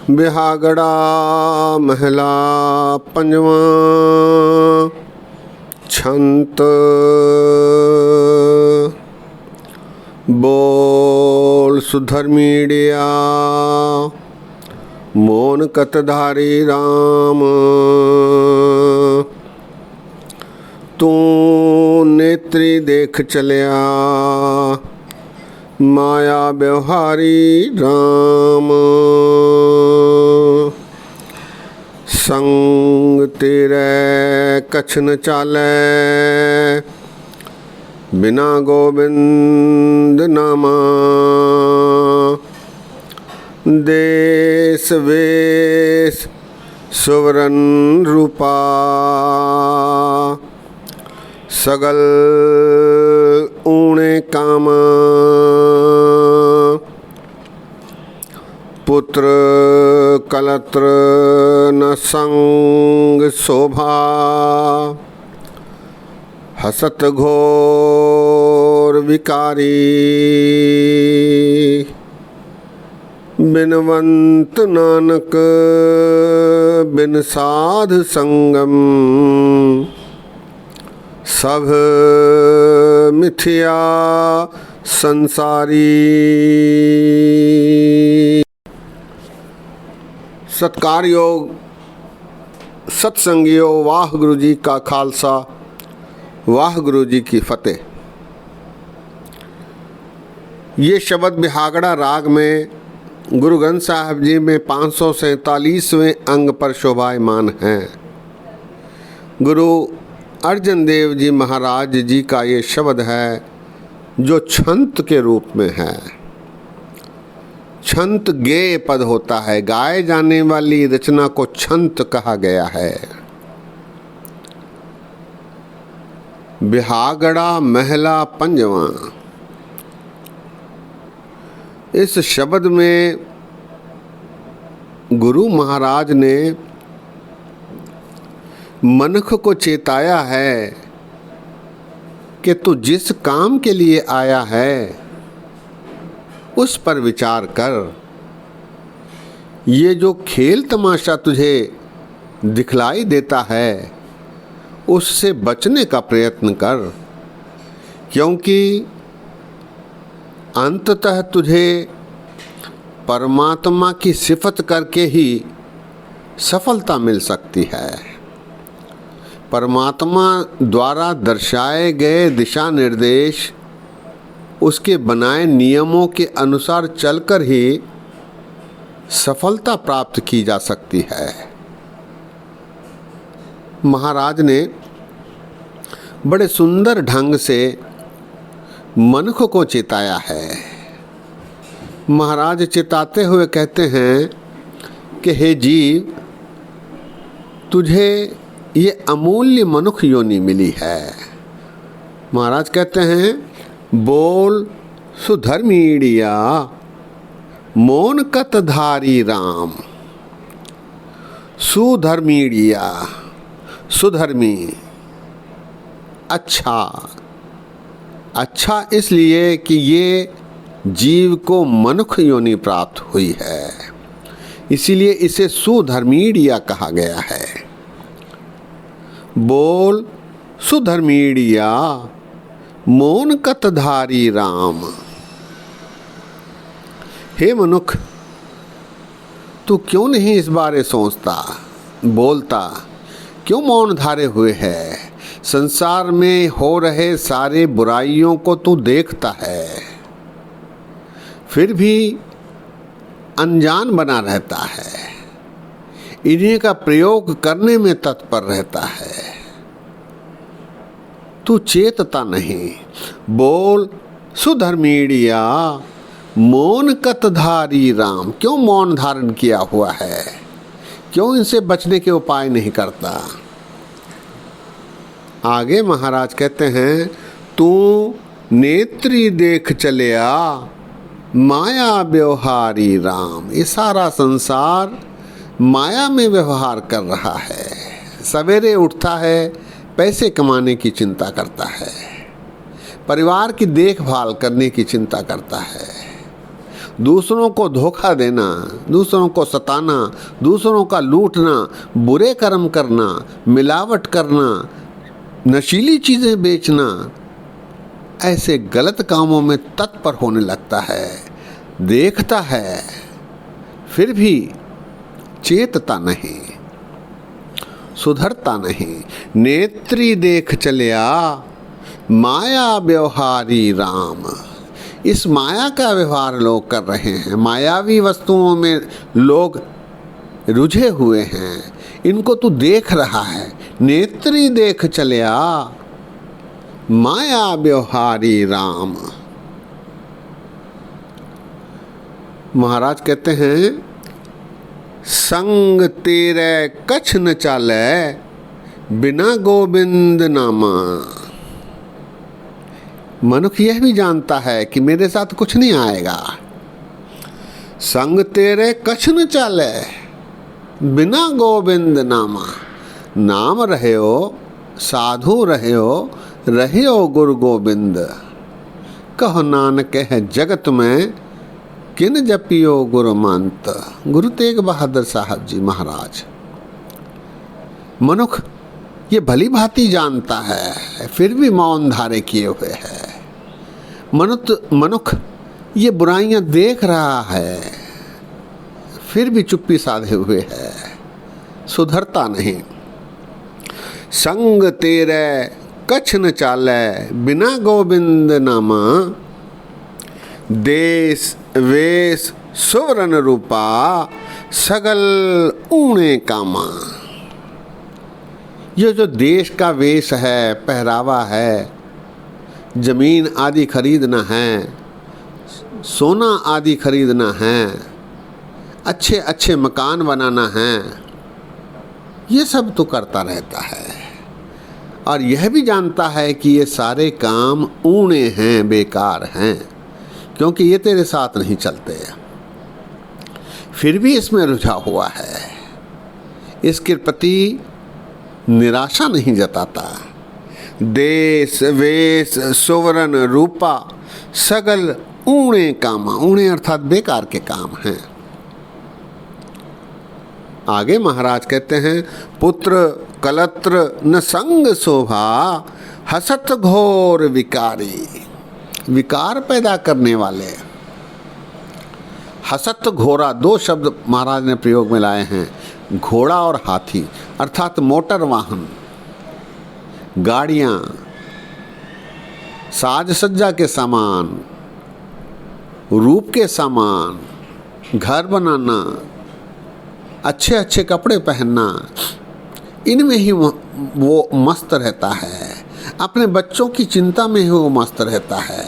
बिहागड़ा महला पंजवा। छंत बोल सुधर्मीड़िया मोन कतधारी राम। तू नेत्री देख चलिया माया व्यवहारी राम। संग तेरे कछ न चाले बिना गोविंद नामा। देश वेश सुवरन रूपा सगल ऊणे कामा। पुत्र कलत्र न संग शोभा हसत घोर विकारी। बिनवंत नानक बिन साध संगम सब मिथ्या संसारी। सत्कार योग सत्संगियो वाहिगुरु जी का खालसा वाहिगुरु जी की फतेह। ये शब्द बिहागड़ा राग में गुरु ग्रंथ साहिब जी में 547वें अंग पर शोभायमान हैं। गुरु अर्जन देव जी महाराज जी का ये शब्द है जो छंत के रूप में है। छंत गेय पद होता है, गाए जाने वाली रचना को छंत कहा गया है। बिहागड़ा महला पंजवा, इस शब्द में गुरु महाराज ने मनुष्य को चेताया है कि तू जिस काम के लिए आया है उस पर विचार कर। ये जो खेल तमाशा तुझे दिखलाई देता है उससे बचने का प्रयत्न कर, क्योंकि अंततः तुझे परमात्मा की सिफत करके ही सफलता मिल सकती है। परमात्मा द्वारा दर्शाए गए दिशा निर्देश उसके बनाए नियमों के अनुसार चलकर ही सफलता प्राप्त की जा सकती है। महाराज ने बड़े सुंदर ढंग से मनुष्य को चेताया है। महाराज चेताते हुए कहते हैं कि हे जीव, तुझे ये अमूल्य मनुष्य योनि मिली है। महाराज कहते हैं बोल सुधर्मीड़िया मोन कतधारी राम। सुधर्मीड़िया, सुधर्मी, अच्छा इसलिए कि ये जीव को मनुष्य योनि प्राप्त हुई है, इसीलिए इसे सुधर्मीड़िया कहा गया है। बोल सुधर्मीड़िया मोन कतधारी राम। हे मनुष्य, तू क्यों नहीं इस बारे सोचता, बोलता, क्यों मौन धारे हुए है? संसार में हो रहे सारे बुराइयों को तू देखता है, फिर भी अनजान बना रहता है, इन्हीं का प्रयोग करने में तत्पर रहता है, तू चेतता नहीं। बोल सुधर्मीड़िया मौन कतधारी राम। क्यों मौन धारण किया हुआ है, क्यों इनसे बचने के उपाय नहीं करता? आगे महाराज कहते हैं तू नेत्री देख चलिया माया व्यवहारी राम। ये सारा संसार माया में व्यवहार कर रहा है। सवेरे उठता है, पैसे कमाने की चिंता करता है, परिवार की देखभाल करने की चिंता करता है, दूसरों को धोखा देना, दूसरों को सताना, दूसरों का लूटना, बुरे कर्म करना, मिलावट करना, नशीली चीज़ें बेचना, ऐसे गलत कामों में तत्पर होने लगता है। देखता है फिर भी चेतता नहीं, सुधरता नहीं। नेत्री देख चलिया माया व्यवहारी राम। इस माया का व्यवहार लोग कर रहे हैं, मायावी वस्तुओं में लोग रुझे हुए हैं, इनको तू देख रहा है। नेत्री देख चलिया माया व्यवहारी राम। महाराज कहते हैं संग तेरे कछ न चाले बिना गोविंद नामा। मनुष्य यह भी जानता है कि मेरे साथ कुछ नहीं आएगा। संग तेरे कछ न चाले बिना गोविंद नामा। नाम रहे हो, साधु रहे हो गुरु गोविंद। कहो नानक है जगत में किन जपियो गुरु मंत। गुरु तेग बहादुर साहब जी महाराज। मनुष्य ये भली भांति जानता है फिर भी मौन धारे किए हुए है। मनुष्य ये बुराइयां देख रहा है फिर भी चुप्पी साधे हुए है, सुधरता नहीं। संग तेरे कछ न चाले बिना गोविंद नामा। देश वेश सुवर्ण रूपा सगल ऊणे कामा। ये जो देश का वेश है, पहरावा है, जमीन आदि खरीदना है, सोना आदि खरीदना है, अच्छे अच्छे मकान बनाना है, ये सब तो करता रहता है। और यह भी जानता है कि ये सारे काम ऊणे हैं, बेकार हैं, क्योंकि ये तेरे साथ नहीं चलते। फिर भी इसमें रुझा हुआ है, इसके प्रति निराशा नहीं जताता। देश वेश सुवर्ण रूपा सगल ऊणे कामा। ऊणे अर्थात बेकार के काम हैं। आगे महाराज कहते हैं पुत्र कलत्र न संग शोभा हसत घोर विकारी। विकार पैदा करने वाले। हसत घोड़ा, दो शब्द महाराज ने प्रयोग में लाए हैं, घोड़ा और हाथी, अर्थात मोटर वाहन, गाड़ियाँ, साज सज्जा के सामान, रूप के सामान, घर बनाना, अच्छे अच्छे कपड़े पहनना, इनमें ही वो मस्त रहता है। अपने बच्चों की चिंता में ही वो मस्त रहता है।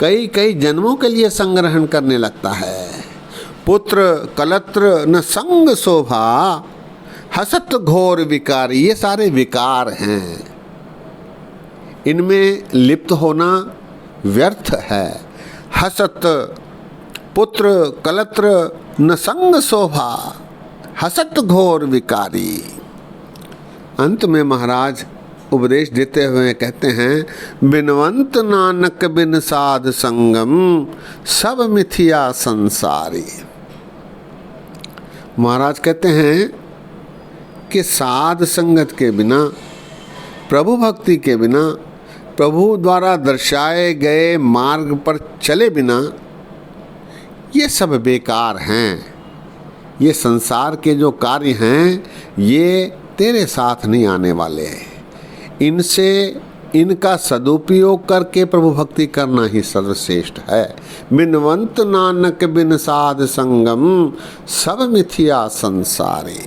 कई कई जन्मों के लिए संग्रहण करने लगता है। पुत्र कलत्र न संग शोभा हसत घोर विकारी। ये सारे विकार हैं, इनमें लिप्त होना व्यर्थ है। हसत पुत्र कलत्र न संग शोभा हसत घोर विकारी। अंत में महाराज उपदेश देते हुए कहते हैं बिनवंत नानक बिन साध संगम सब मिथिया संसारी। महाराज कहते हैं कि साध संगत के बिना, प्रभु भक्ति के बिना, प्रभु द्वारा दर्शाए गए मार्ग पर चले बिना ये सब बेकार हैं। ये संसार के जो कार्य हैं ये तेरे साथ नहीं आने वाले। इनसे इनका सदुपयोग करके प्रभु भक्ति करना ही सर्वश्रेष्ठ है। बिनवंत नानक बिन साध संगम सब मिथिया संसारी।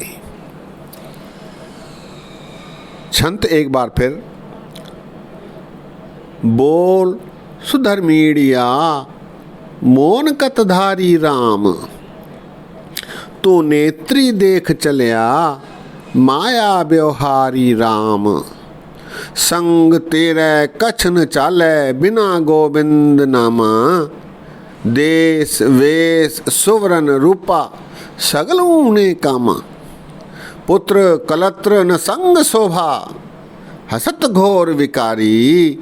छंत एक बार फिर। बोल सुधर्मीड़िया मोन कतधारी राम। तो नेत्री देख चलिया माया व्यवहारी राम। संग तेरे कछ न चाले बिना गोविंद नामा। देश वेश सुवर्ण रूपा सगल ऊणे कामा। पुत्र कलत्र न संग शोभा हसत घोर विकारी।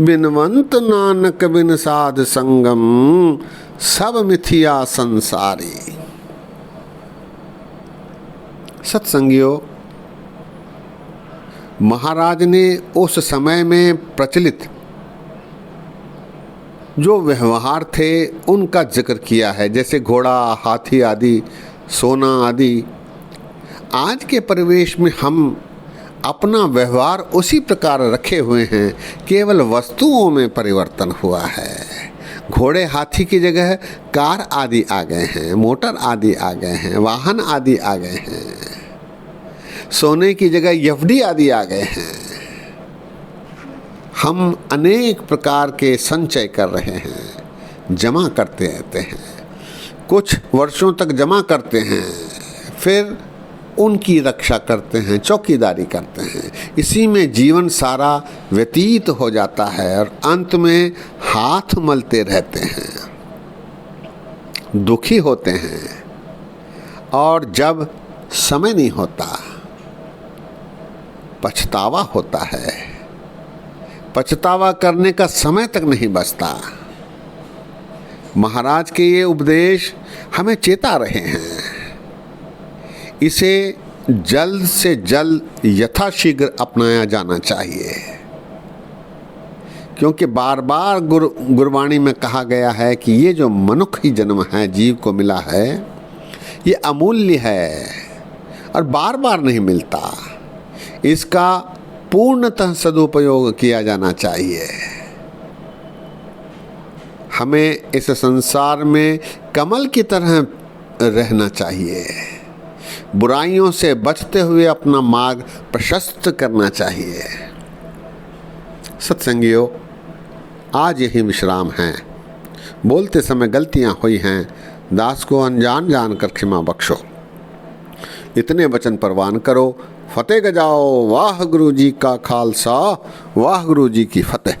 बिनवंत नानक बिन साध संगम सब मिथिया संसारी। सत्संगियों, महाराज ने उस समय में प्रचलित जो व्यवहार थे उनका जिक्र किया है, जैसे घोड़ा, हाथी आदि, सोना आदि। आज के परिवेश में हम अपना व्यवहार उसी प्रकार रखे हुए हैं, केवल वस्तुओं में परिवर्तन हुआ है। घोड़े हाथी की जगह कार आदि आ गए हैं, मोटर आदि आ गए हैं, वाहन आदि आ गए हैं, सोने की जगह एफडी आदि आ गए हैं। हम अनेक प्रकार के संचय कर रहे हैं, जमा करते रहते हैं, कुछ वर्षों तक जमा करते हैं, फिर उनकी रक्षा करते हैं, चौकीदारी करते हैं। इसी में जीवन सारा व्यतीत हो जाता है और अंत में हाथ मलते रहते हैं, दुखी होते हैं। और जब समय नहीं होता, पछतावा होता है। पछतावा करने का समय तक नहीं बचता। महाराज के ये उपदेश हमें चेता रहे हैं। इसे जल्द से जल्द यथाशीघ्र अपनाया जाना चाहिए, क्योंकि बार बार गुरबाणी में कहा गया है कि ये जो मनुष्य जन्म है, जीव को मिला है, ये अमूल्य है और बार बार नहीं मिलता। इसका पूर्णतः सदुपयोग किया जाना चाहिए। हमें इस संसार में कमल की तरह रहना चाहिए, बुराइयों से बचते हुए अपना मार्ग प्रशस्त करना चाहिए। सत्संगियों, आज यही विश्राम है। बोलते समय गलतियां हुई हैं, दास को अनजान जानकर क्षमा बख्शो। इतने वचन परवान करो। फतेह गजाओ। वाह गुरु जी का खालसा, वाह गुरु जी की फतेह।